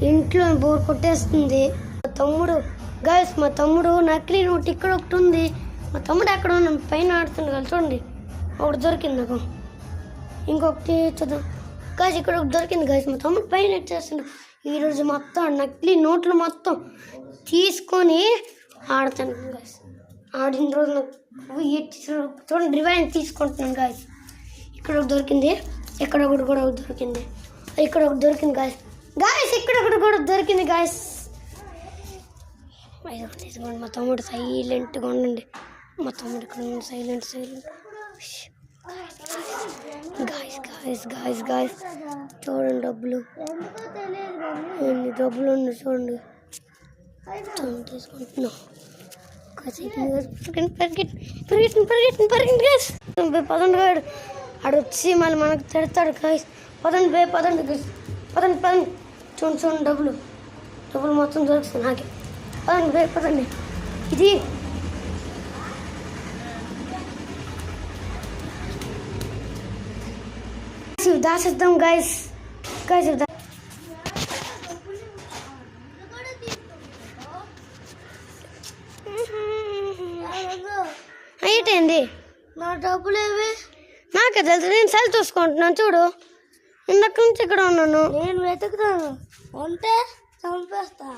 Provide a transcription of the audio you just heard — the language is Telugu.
ఇంట్లో బోర్ కొట్టేస్తుంది. మా తమ్ముడు నకిలీ నోట్ ఇక్కడ ఒకటి ఉంది. మా తమ్ముడు ఎక్కడ ఉన్నాను పైన ఆడుతుంది కదా చూడండి. ఒకటి దొరికింది నాకు. ఇంకొకటి చూద్దాం గాయస్. ఇక్కడ ఒకటి దొరికింది గాయస్. మా తమ్ముడు పైన ఎట్టేస్తుండే. ఈరోజు మొత్తం నకిలీ నోట్లు మొత్తం తీసుకొని ఆడుతాను గాయస్. ఆడిన రోజు నాకు చూడండి రివైన్ తీసుకుంటున్నాను గాయస్. ఇక్కడ ఒకటి దొరికింది. ఇక్కడ ఒకటి కూడా దొరికింది. ఇక్కడ ఒకటి దొరికింది గాయస్. ఇక్కడ ఒకటి కూడా దొరికింది గాయస్. తీసుకోండి. మా తమ్ముడు సైలెంట్గా ఉండండి. మా తమ్ముడు ఇక్కడ సైలెంట్ గాయస్. చూడండి డబ్బులు ఎన్ని డబ్బులు ఉన్నాయి చూడండి. తీసుకుంటున్నాం. పరిగెట్టండి గాయస్. పదండి గాడు ఆడు వచ్చి మళ్ళీ మనకు తిడతాడు గాయస్. పదండి గాయస్. పదండి చూడండి డబ్బులు మొత్తం దొరుకుతుంది నాకే. పదండి ఇది దాచేద్దాం గాయస్. ఏంటండి నా డబ్బులు ఏవి నాకే తెలుసు. నేను సెల్ చూసుకుంటున్నాను చూడు. ఇందాక నుంచి ఇక్కడ ఉన్నాను. నేను వెతుకుతాను ఉంటే చంపేస్తా.